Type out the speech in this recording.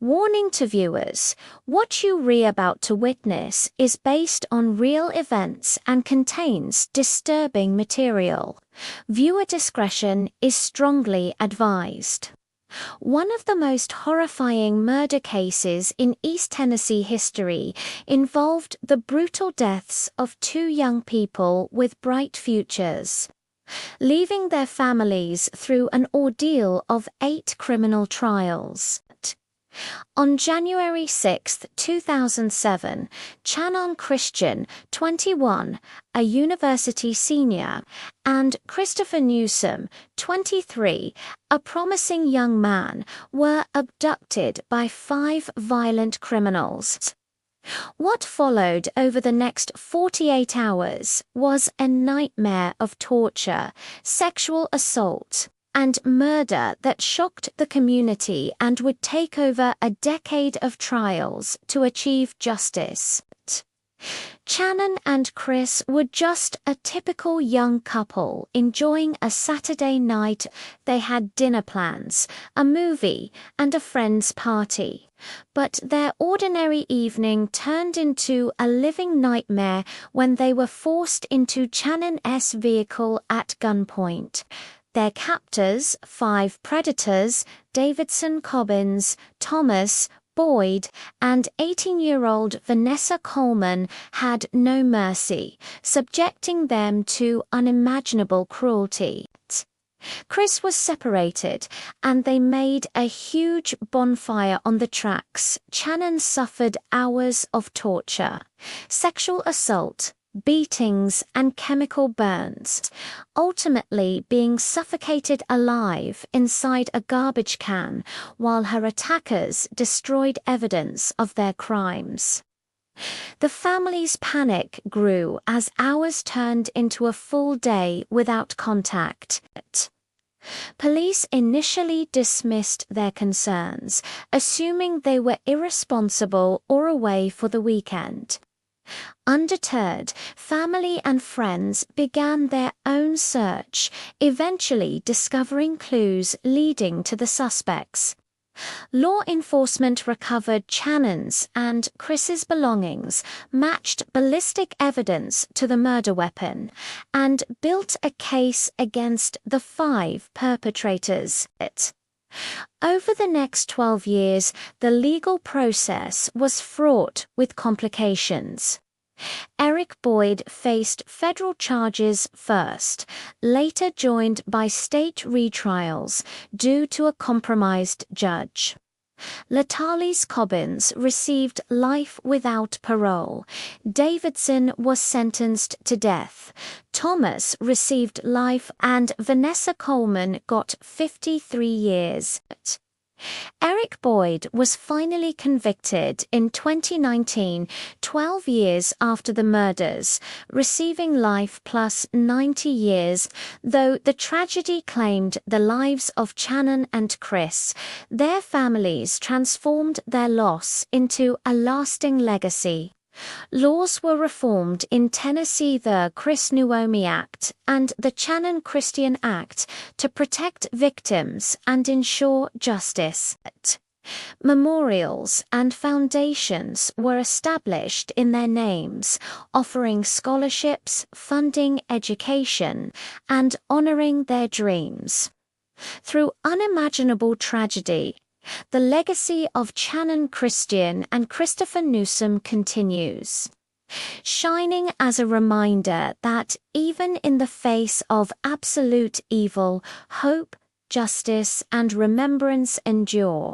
Warning to viewers, what you are about to witness is based on real events and contains disturbing material. Viewer discretion is strongly advised. One of the most horrifying murder cases in East Tennessee history involved the brutal deaths of two young people with bright futures, leaving their families through an ordeal of 8 criminal trials. On January 6, 2007, Channon Christian, 21, a university senior, and Christopher Newsom, 23, a promising young man, were abducted by 5 violent criminals. What followed over the next 48 hours was a nightmare of torture, sexual assault, and murder that shocked the community and would take over a decade of trials to achieve justice. Channon and Chris were just a typical young couple enjoying a Saturday night. They had dinner plans, a movie, and a friend's party. But their ordinary evening turned into a living nightmare when they were forced into Channon's vehicle at gunpoint. Their captors, 5 predators, Davidson, Cobbins, Thomas, Boyd, and 18-year-old Vanessa Coleman, had no mercy, subjecting them to unimaginable cruelty. Chris was separated, and they made a huge bonfire on the tracks. Channon suffered hours of torture, sexual assault, beatings, and chemical burns, ultimately being suffocated alive inside a garbage can while her attackers destroyed evidence of their crimes. The family's panic grew as hours turned into a full day without contact. Police initially dismissed their concerns, assuming they were irresponsible or away for the weekend. Undeterred, family and friends began their own search, eventually discovering clues leading to the suspects. Law enforcement recovered Channon's and Chris's belongings, matched ballistic evidence to the murder weapon, and built a case against the 5 perpetrators. Over the next 12 years, the legal process was fraught with complications. Eric Boyd faced federal charges first, later joined by state retrials due to a compromised judge. Letalvis Cobbins received life without parole. Davidson was sentenced to death. Thomas received life and Vanessa Coleman got 53 years. Eric Boyd was finally convicted in 2019, 12 years after the murders, receiving life plus 90 years, though the tragedy claimed the lives of Channon and Chris. Their families transformed their loss into a lasting legacy. Laws were reformed in Tennessee, the Chris-Naomi Act and the Channon-Christian Act, to protect victims and ensure justice. Memorials and foundations were established in their names, offering scholarships, funding education, and honoring their dreams. Through unimaginable tragedy, the legacy of Channon Christian and Christopher Newsom continues, shining as a reminder that even in the face of absolute evil, hope, justice, and remembrance endure.